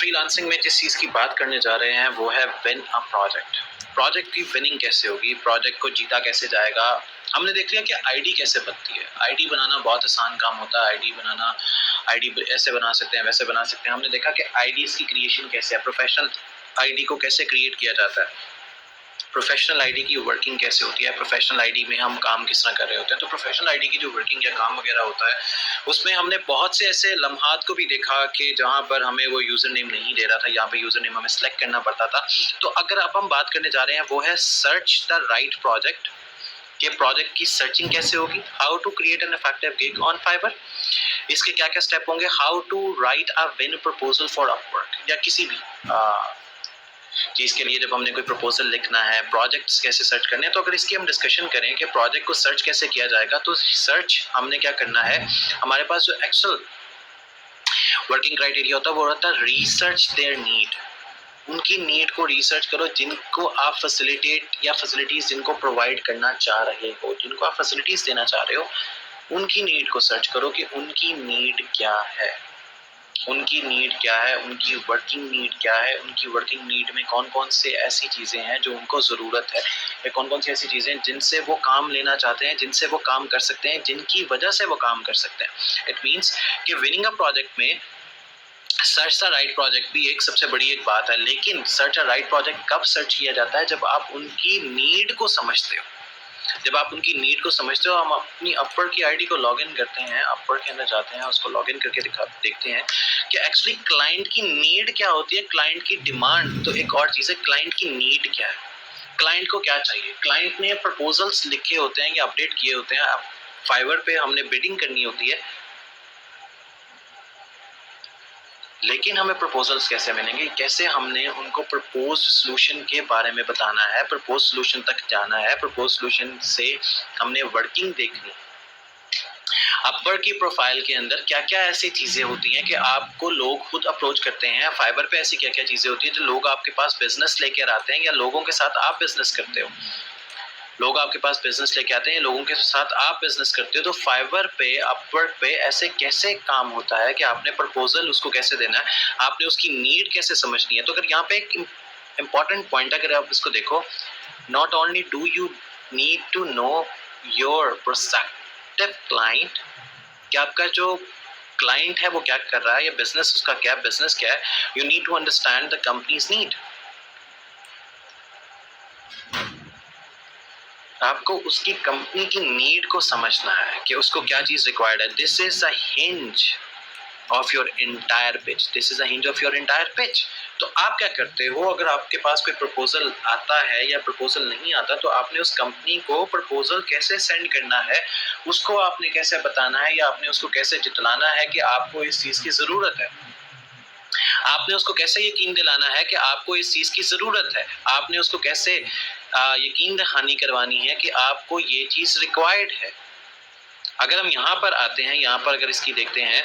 Freelancing में जिस चीज़ की बात करने जा रहे हैं वो है विन अ प्रोजेक्ट। प्रोजेक्ट की विनिंग कैसे होगी, प्रोजेक्ट को जीता कैसे जाएगा। हमने देख लिया कि आईडी कैसे बनती है। आईडी बनाना बहुत आसान काम होता है। आईडी बनाना, आईडी ऐसे बना सकते हैं, वैसे बना सकते हैं। हमने देखा कि आईडीज़ की क्रिएशन कैसे है, प्रोफेशनल आईडी को कैसे क्रिएट किया जाता है, प्रोफेशनल आईडी की वर्किंग कैसे होती है, प्रोफेशनल आईडी में हम काम किस तरह कर रहे होते हैं। तो प्रोफेशनल आईडी की जो वर्किंग या काम वगैरह होता है, उसमें हमने बहुत से ऐसे लम्हात को भी देखा कि जहाँ पर हमें वो यूज़र नेम नहीं दे रहा था, यहाँ पे यूज़र नेम हमें सेलेक्ट करना पड़ता था। तो अगर अब हम बात करने जा रहे हैं वो है सर्च द राइट प्रोजेक्ट, कि प्रोजेक्ट की सर्चिंग कैसे होगी, how to create an effective gig on Fiverr, इसके क्या क्या स्टेप होंगे, how to write a win proposal for Upwork, या किसी भी चीज़ के लिए जब हमने कोई प्रपोजल लिखना है, प्रोजेक्ट्स कैसे सर्च करने हैं। तो अगर इसकी हम डिस्कशन करें कि प्रोजेक्ट को सर्च कैसे किया जाएगा, तो सर्च हमने क्या करना है, हमारे पास जो एक्चुअल वर्किंग क्राइटेरिया होता है वो होता है रिसर्च देयर नीड। उनकी नीड को रिसर्च करो जिनको आप फैसिलिटेट या फैसिलिटीज़ जिनको प्रोवाइड करना चाह रहे हो, जिनको आप फैसिलिटीज़ देना चाह रहे हो, उनकी नीड को सर्च करो कि उनकी नीड क्या है, उनकी नीड क्या है, उनकी वर्किंग नीड क्या है, उनकी वर्किंग नीड में कौन कौन से ऐसी चीज़ें हैं जो उनको ज़रूरत है, या कौन कौन सी ऐसी चीज़ें जिनसे वो काम लेना चाहते हैं, जिनसे वो काम कर सकते हैं, जिनकी वजह से वो काम कर सकते हैं। इट मीन्स कि विनिंग अ प्रोजेक्ट में सर्च द राइट प्रोजेक्ट भी एक सबसे बड़ी एक बात है। लेकिन सर्च अ राइट प्रोजेक्ट कब सर्च किया जाता है, जब आप उनकी नीड को समझते हो। जब आप उनकी नीड को समझते हो, हम अपनी अपवर्क की आईडी को लॉगिन करते हैं, अपवर्क के अंदर जाते हैं, उसको लॉगिन करके देखते हैं कि एक्चुअली क्लाइंट की नीड क्या होती है, क्लाइंट की डिमांड तो एक और चीज़ है, क्लाइंट की नीड क्या है, क्लाइंट को क्या चाहिए। क्लाइंट ने प्रपोजल्स लिखे होते हैं या अपडेट किए होते हैं, फाइवर पे हमने बिडिंग करनी होती है, लेकिन हमें प्रपोजल्स कैसे मिलेंगे, कैसे हमने उनको प्रपोज सोल्यूशन के बारे में बताना है, प्रपोज सोल्यूशन तक जाना है, प्रपोज सोल्यूशन से हमने वर्किंग देखनी है। अपवर्क की प्रोफाइल के अंदर क्या क्या ऐसी चीज़ें होती हैं कि आपको लोग खुद अप्रोच करते हैं, फाइवर पे ऐसी क्या क्या चीज़ें होती हैं जो लोग आपके पास बिजनेस लेकर आते हैं, या लोगों के साथ आप बिजनेस करते हो, लोग आपके पास बिजनेस लेके आते हैं, लोगों के साथ आप बिजनेस करते हो। तो फाइवर पे, अपवर्क पे ऐसे कैसे काम होता है कि आपने प्रपोजल उसको कैसे देना है, आपने उसकी नीड कैसे समझनी है। तो अगर यहाँ पे एक इम्पॉर्टेंट पॉइंट, अगर आप इसको देखो, not only do you need to know your prospective client, कि आपका जो क्लाइंट है वो क्या कर रहा है, या बिजनेस उसका क्या बिजनेस क्या है, you need to understand the company's need. आपको उसकी कंपनी की नीड को समझना है कि उसको क्या चीज़ रिक्वायर्ड है। This is a hinge of your entire pitch, this is a hinge of your entire pitch. तो आप क्या करते हो, अगर आपके पास कोई प्रपोजल आता है या प्रपोजल नहीं आता, तो आपने उस कंपनी को प्रपोजल कैसे सेंड करना है, उसको आपने कैसे बताना है, या आपने उसको कैसे जितलाना है कि आपको इस चीज़ की ज़रूरत है। आपने उसको कैसे यकीन दिलाना है कि आपको इस चीज़ की ज़रूरत है, आपने उसको कैसे यकीन दहानी करवानी है कि आपको ये चीज़ रिक्वायर्ड है। अगर हम यहाँ पर आते हैं, यहाँ पर अगर इसकी देखते हैं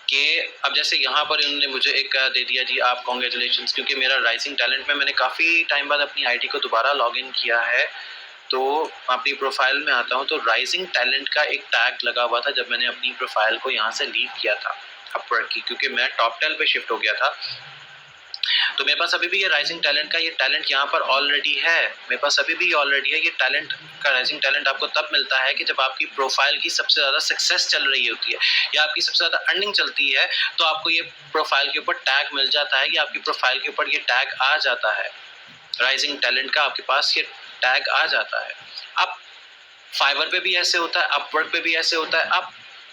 कि अब जैसे यहाँ पर इन्होंने मुझे एक दे दिया जी, आप कॉन्ग्रेचुलेशंस, क्योंकि मेरा राइजिंग टैलेंट में मैंने काफ़ी टाइम बाद अपनी आईडी को दोबारा लॉगिन किया है, तो अपनी प्रोफाइल में आता हूँ तो राइजिंग टैलेंट का एक टैग लगा हुआ था जब मैंने अपनी प्रोफाइल को यहाँ से लीव किया था अपवर्क की, क्योंकि मैं टॉप 10 पे शिफ्ट हो गया था। तो मेरे पास अभी भी ये राइजिंग टैलेंट का ये टैलेंट यहाँ पर ऑलरेडी है, मेरे पास अभी भी ऑलरेडी है। ये टैलेंट का राइजिंग टैलेंट आपको तब मिलता है कि जब आपकी प्रोफाइल की सबसे ज़्यादा सक्सेस चल रही होती है, या आपकी सबसे ज़्यादा अर्निंग चलती है, तो आपको ये प्रोफाइल के ऊपर टैग मिल जाता है, या आपकी प्रोफाइल के ऊपर ये टैग आ जाता है, राइजिंग टैलेंट का आपके पास ये टैग आ जाता है। अब फाइवर पे भी ऐसे होता है, अपवर्क पे भी ऐसे होता है। अब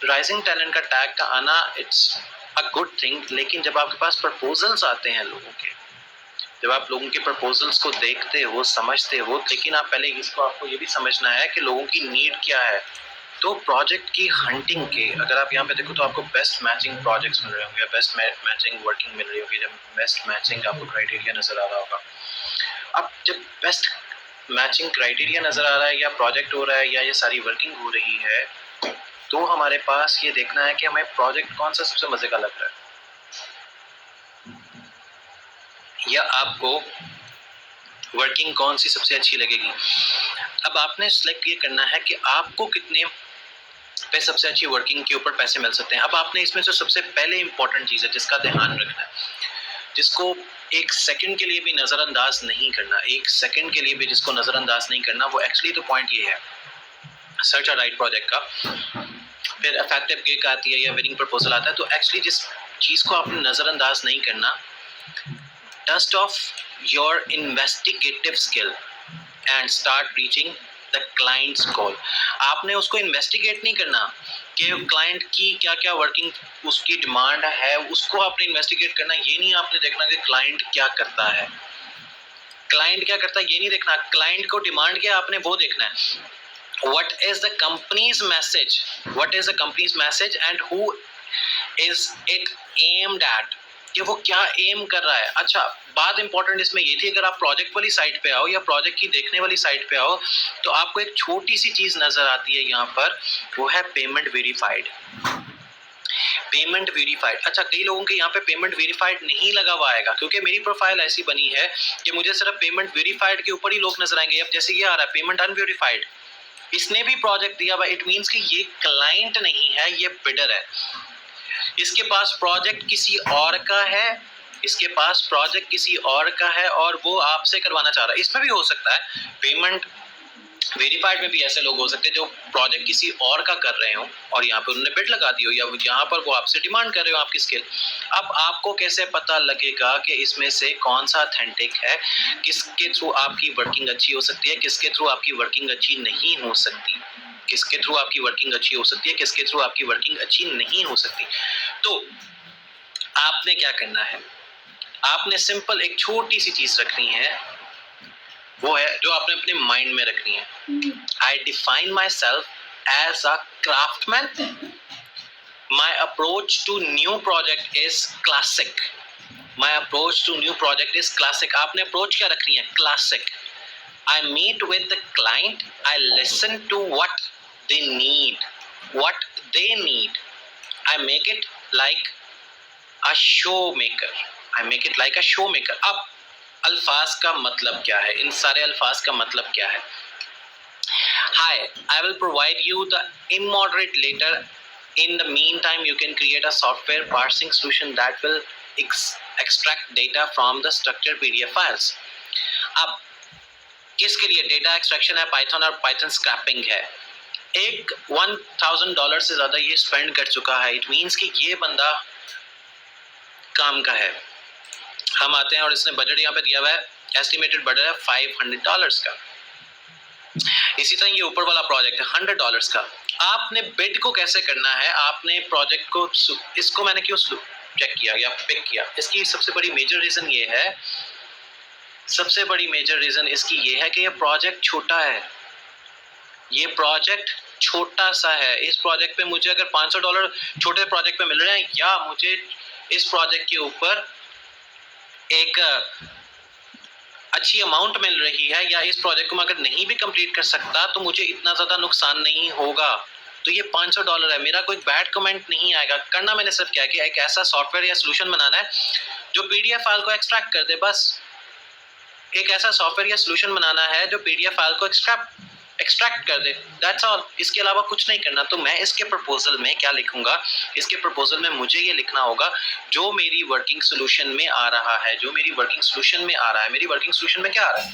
राइजिंग टैलेंट का टैग का आना इट्स अ गुड थिंग, लेकिन जब आपके पास प्रपोजल्स आते हैं लोगों के, जब आप लोगों के प्रपोजल्स को देखते हो, समझते हो, लेकिन आप पहले इसको आपको ये भी समझना है कि लोगों की नीड क्या है। तो प्रोजेक्ट की हंटिंग के अगर आप यहाँ पे देखो तो आपको बेस्ट मैचिंग प्रोजेक्ट्स मिल रहे होंगे, बेस्ट मैचिंग वर्किंग मिल रही होगी, जब बेस्ट मैचिंग आपको क्राइटेरिया नजर आ रहा होगा। अब जब बेस्ट मैचिंग क्राइटेरिया नजर आ रहा है, या प्रोजेक्ट हो रहा है, या ये सारी वर्किंग हो रही है, तो हमारे पास ये देखना है कि हमें प्रोजेक्ट कौन सा सबसे मजे का लग रहा है, या आपको वर्किंग कौन सी सबसे अच्छी लगेगी। अब आपने सिलेक्ट ये करना है कि आपको कितने पे सबसे अच्छी वर्किंग के ऊपर पैसे मिल सकते हैं। अब आपने इसमें जो सबसे पहले इंपॉर्टेंट चीज़ है जिसका ध्यान रखना है, जिसको एक सेकंड के लिए भी नज़रअंदाज नहीं करना, एक सेकंड के लिए भी जिसको नज़रअंदाज नहीं करना, वो एक्चुअली तो पॉइंट ये है सर्च अ राइट प्रोजेक्ट का, फिर इफेक्टिव गिग आती है या विनिंग प्रपोजल आता है। तो एक्चुअली जिस चीज़ को आपने नज़रअंदाज नहीं करना, dust off your investigative skill and start reaching the clients goal. आपने उसको इन्वेस्टिगेट नहीं करना कि क्लाइंट की क्या क्या वर्किंग उसकी डिमांड है, उसको आपने इन्वेस्टिगेट करना। ये नहीं आपने देखना कि क्लाइंट क्या करता है, क्लाइंट क्या करता है ये नहीं देखना, क्लाइंट को डिमांड क्या आपने वो देखना है। What is the company's message? What is the company's message and who is it aimed at? कि वो क्या एम कर रहा है। अच्छा, बात इंपॉर्टेंट इसमें ये थी, अगर आप प्रोजेक्ट वाली साइट पे आओ या प्रोजेक्ट की देखने वाली साइट पे आओ तो आपको एक छोटी सी चीज नजर आती है यहाँ पर, वो है पेमेंट वेरीफाइड। पेमेंट वेरीफाइड, अच्छा कई लोगों के यहाँ पे पेमेंट वेरीफाइड नहीं लगा हुआ आएगा, क्योंकि मेरी प्रोफाइल ऐसी बनी है कि मुझे सिर्फ पेमेंट वेरीफाइड के ऊपर ही लोग नजर आएंगे। अब जैसे ये आ रहा है पेमेंट अनवेरीफाइड, इसने भी प्रोजेक्ट दिया हुआ, इट मींस कि ये क्लाइंट नहीं है, ये बिडर है। इसके पास प्रोजेक्ट किसी और का है, इसके पास प्रोजेक्ट किसी और का है और वो आपसे करवाना चाह रहा है। इसमें भी हो सकता है पेमेंट वेरीफाइड में भी ऐसे लोग हो सकते हैं जो प्रोजेक्ट किसी और का कर रहे हो और यहाँ पे उन्होंने बिड लगा दी हो, या यहाँ पर वो आपसे डिमांड कर रहे हो आपकी स्किल। अब आपको कैसे पता लगेगा कि इसमें से कौन सा ऑथेंटिक है, किसके थ्रू आपकी वर्किंग अच्छी हो सकती है, किसके थ्रू आपकी वर्किंग अच्छी नहीं हो सकती, किसके थ्रू आपकी वर्किंग अच्छी हो सकती है, किसके थ्रू आपकी वर्किंग अच्छी नहीं हो सकती। तो आपने क्या करना है, आपने सिंपल एक छोटी सी चीज रखनी है, वो है जो आपने अपने माइंड में रखनी है। I define myself as a craftsman, my approach to new project is classic, my approach to new project is classic. आपने अप्रोच क्या रखनी है, classic. I meet with the client, I listen to what they need, I make it like a showmaker, अब अल्फाज का मतलब क्या है, इन सारे अल्फाज का मतलब क्या है। Hi, I will provide you the immoderate later. In the meantime, you can create a software parsing solution that will extract data from the structured PDF files. अब किसके लिए डेटा एक्सट्रैक्शन है, पाइथन और पाइथन स्क्रैपिंग है। एक $1000 से ज्यादा ये स्पेंड कर चुका है, इट मींस कि ये बंदा काम का है। हम आते हैं और इसने बजट यहाँ पे दिया हुआ है, एस्टिमेटेड बजट है $500 का। इसी तरह ये ऊपर वाला प्रोजेक्ट है $100 का। आपने बिड को कैसे करना है, आपने प्रोजेक्ट को, इसको मैंने क्यों चेक किया या पिक किया, इसकी सबसे बड़ी मेजर रीजन ये है, सबसे बड़ी मेजर रीजन इसकी ये है कि ये प्रोजेक्ट छोटा है, ये प्रोजेक्ट छोटा सा है। इस प्रोजेक्ट पे मुझे अगर $500 छोटे प्रोजेक्ट पे मिल रहे हैं, या मुझे इस प्रोजेक्ट के ऊपर एक अच्छी अमाउंट मिल रही है, या इस प्रोजेक्ट को मैं अगर नहीं भी कंप्लीट कर सकता तो मुझे इतना ज़्यादा नुकसान नहीं होगा, तो ये $500 है, मेरा कोई बैड कमेंट नहीं आएगा। करना मैंने सिर्फ क्या है कि एक ऐसा सॉफ्टवेयर या सोल्यूशन बनाना है जो PDF फाइल को एक्सट्रैक्ट कर दे, बस एक ऐसा सॉफ्टवेयर या सोल्यूशन बनाना है जो PDF फाइल को एक्सट्रैक्ट कर दे, दैट्स ऑल। इसके अलावा कुछ नहीं करना। तो मैं इसके प्रपोजल में क्या लिखूंगा, इसके प्रपोजल में मुझे ये लिखना होगा जो मेरी वर्किंग सोल्यूशन में आ रहा है, जो मेरी वर्किंग सोल्यूशन में आ रहा है। मेरी वर्किंग सोल्यूशन में क्या आ रहा है,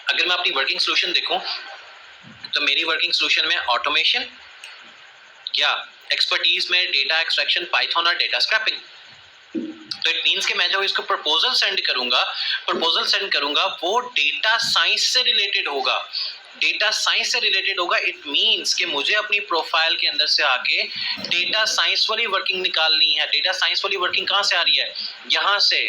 अगर मैं अपनी वर्किंग सोल्यूशन देखूं तो मेरी वर्किंग सोल्यूशन में ऑटोमेशन या एक्सपर्टीज में डेटा एक्सट्रैक्शन, पाइथन और डेटा स्क्रैपिंग। तो इट मींस कि मैं जो इसको प्रपोजल सेंड करूंगा वो डेटा साइंस से रिलेटेड होगा, डेटा साइंस से रिलेटेड होगा। इट मींस कि मुझे अपनी प्रोफाइल के अंदर से आके डेटा साइंस वाली वर्किंग निकालनी है। डेटा साइंस वाली वर्किंग कहाँ से आ रही है, यहाँ से।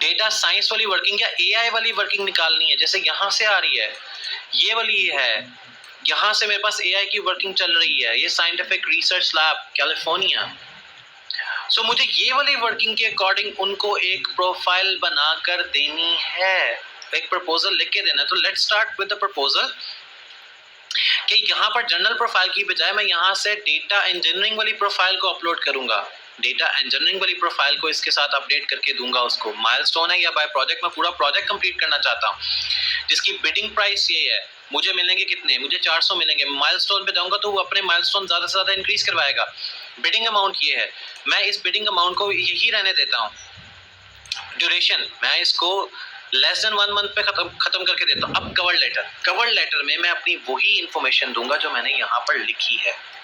डेटा साइंस वाली वर्किंग या AI वाली वर्किंग निकालनी है, जैसे यहाँ से आ रही है, ये वाली है, यहाँ से मेरे पास AI की वर्किंग चल रही है, ये साइंटिफिक रिसर्च लैब कैलिफोर्निया। सो मुझे ये वाली वर्किंग के अकॉर्डिंग उनको एक प्रोफाइल बनाकर देनी है, एक प्रपोजल लिख के देना। तो let's start with the proposal कि यहाँ पर जनरल प्रोफाइल की बजाय मैं यहाँ से डेटा इंजीनियरिंग वाली प्रोफाइल को अपलोड करूंगा। डेटा इंजीनियरिंग वाली प्रोफाइल को इसके साथ अपडेट करके दूंगा उसको। माइलस्टोन है या बाय प्रोजेक्ट, मैं पूरा प्रोजेक्ट कंप्लीट करना चाहता हूँ जिसकी बिडिंग प्राइस ये है, मुझे मिलेंगे कितने, मुझे 400 मिलेंगे। माइलस्टोन पे जाऊंगा तो वो अपने माइलस्टोन ज्यादा से ज्यादा इंक्रीज करवाएगा। बिडिंग अमाउंट ये है, मैं इस बिडिंग अमाउंट को यही रहने देता हूँ। ड्यूरेशन मैं इसको लेस देन 1 मंथ पे खत्म करके देता हूँ। अब कवर लेटर में मैं अपनी वही इंफॉर्मेशन दूंगा जो मैंने यहाँ पर लिखी है,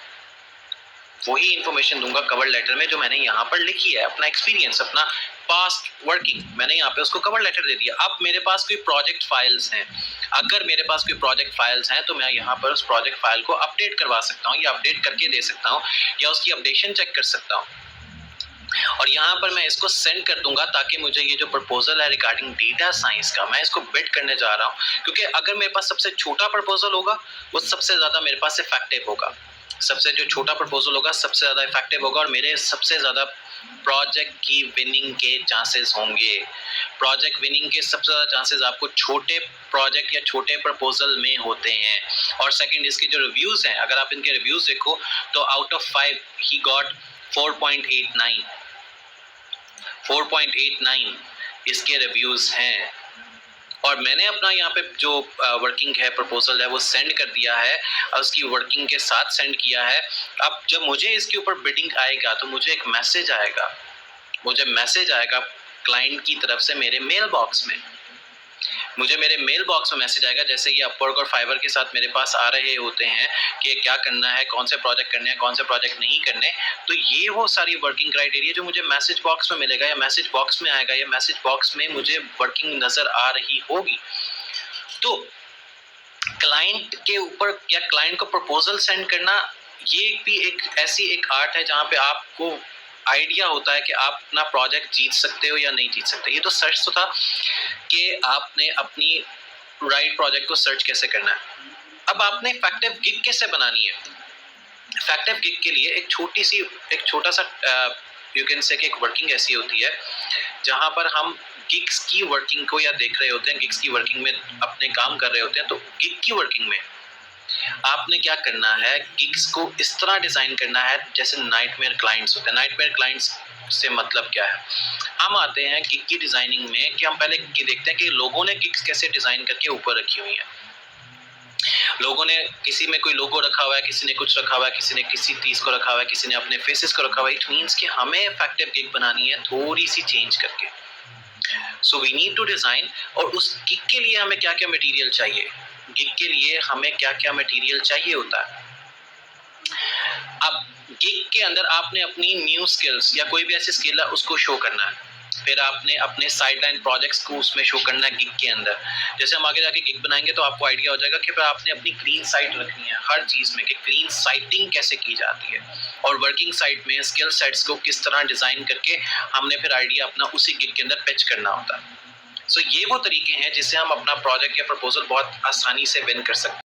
वही इंफॉर्मेशन दूंगा कवर लेटर में जो मैंने यहाँ पर लिखी है। अपना एक्सपीरियंस, अपना पास्ट वर्किंग मैंने यहाँ पे उसको कवर लेटर दे दिया। अब मेरे पास कोई प्रोजेक्ट फाइल्स हैं, अगर मेरे पास कोई प्रोजेक्ट फाइल्स हैं तो मैं यहाँ पर उस प्रोजेक्ट फाइल को अपडेट करवा सकता हूँ या अपडेट करके दे सकता हूँ या उसकी अपडेशन चेक कर सकता हूँ। और यहाँ पर मैं इसको सेंड कर दूंगा ताकि मुझे ये जो प्रपोजल है रिगार्डिंग डेटा साइंस का, मैं इसको बिड करने जा रहा हूँ। क्योंकि अगर मेरे पास सबसे छोटा प्रपोजल होगा वो सबसे ज़्यादा मेरे पास इफेक्टिव होगा। सबसे जो छोटा प्रपोजल होगा सबसे ज़्यादा इफेक्टिव होगा और मेरे सबसे ज़्यादा प्रोजेक्ट की विनिंग के चांसेस होंगे। प्रोजेक्ट विनिंग के सबसे ज़्यादा चांसेस आपको छोटे प्रोजेक्ट या छोटे प्रपोजल में होते हैं। और सेकंड, इसके जो रिव्यूज़ हैं, अगर आप इनके रिव्यूज़ देखो तो आउट ऑफ 5 ही गॉट 4.89 इसके रिव्यूज़ हैं। और मैंने अपना यहाँ पे जो वर्किंग है प्रपोजल है वो सेंड कर दिया है और उसकी वर्किंग के साथ सेंड किया है। अब जब मुझे इसके ऊपर बिडिंग आएगा तो मुझे एक मैसेज आएगा, क्लाइंट की तरफ से मेरे मेल बॉक्स में। मुझे मेरे मेल बॉक्स में मैसेज आएगा, जैसे ये अपवर्क और फाइवर के साथ मेरे पास आ रहे होते हैं कि क्या करना है, कौन से प्रोजेक्ट करने हैं, कौन से प्रोजेक्ट नहीं करने। तो ये वो सारी वर्किंग क्राइटेरिया जो मुझे मैसेज बॉक्स में मिलेगा या मैसेज बॉक्स में आएगा या मैसेज बॉक्स में मुझे वर्किंग नज़र आ रही होगी। तो क्लाइंट के ऊपर या क्लाइंट को प्रपोजल सेंड करना ये भी एक ऐसी एक आर्ट है जहाँ पे आपको आइडिया होता है कि आप अपना प्रोजेक्ट जीत सकते हो या नहीं जीत सकते। ये तो सर्च तो था कि आपने अपनी राइट प्रोजेक्ट को सर्च कैसे करना है। अब आपने इफेक्टिव गिग कैसे बनानी है। इफेक्टिव गिग के लिए एक छोटा सा यू कैन से कि एक वर्किंग ऐसी होती है जहाँ पर हम गिग्स की वर्किंग को या देख रहे होते हैं, गिग्स की वर्किंग में अपने काम कर रहे होते हैं। तो गिग की वर्किंग में आपने क्या करना है, गिग्स को इस तरह डिज़ाइन करना है जैसे नाइटमेयर क्लाइंट्स होते हैं। नाइटमेयर क्लाइंट्स से मतलब क्या है, हम आते हैं गिग की डिज़ाइनिंग में कि हम पहले ये देखते हैं कि लोगों ने गिग्स कैसे डिज़ाइन करके ऊपर रखी हुई हैं। लोगों ने किसी में कोई लोगो रखा हुआ है, किसी ने कुछ रखा हुआ है, किसी ने किसी चीज़ को रखा हुआ है, किसी ने अपने फेसेस को रखा हुआ है। इट मीन्स कि हमें इफेक्टिव गिग बनानी है थोड़ी सी चेंज करके। So we need to design. और उस गिग के लिए हमें क्या क्या मटेरियल चाहिए, गिग के लिए हमें क्या क्या मटेरियल चाहिए होता है। अब गिग के अंदर आपने अपनी न्यू स्किल्स या कोई भी ऐसी स्किल है उसको शो करना है। फिर आपने अपने साइडलाइन प्रोजेक्ट्स को उसमें शो करना है गिग के अंदर। जैसे हम आगे जाके गिग बनाएंगे तो आपको आइडिया हो जाएगा कि फिर आपने अपनी क्लीन साइट रखनी है हर चीज़ में, कि क्लीन साइटिंग कैसे की जाती है और वर्किंग साइट में स्किल सेट्स को किस तरह डिज़ाइन करके हमने फिर आइडिया अपना उसी गिग के अंदर पिच करना होता है। सो ये वो तरीके हैं जिससे हम अपना प्रोजेक्ट या प्रपोजल बहुत आसानी से विन कर सकते हैं।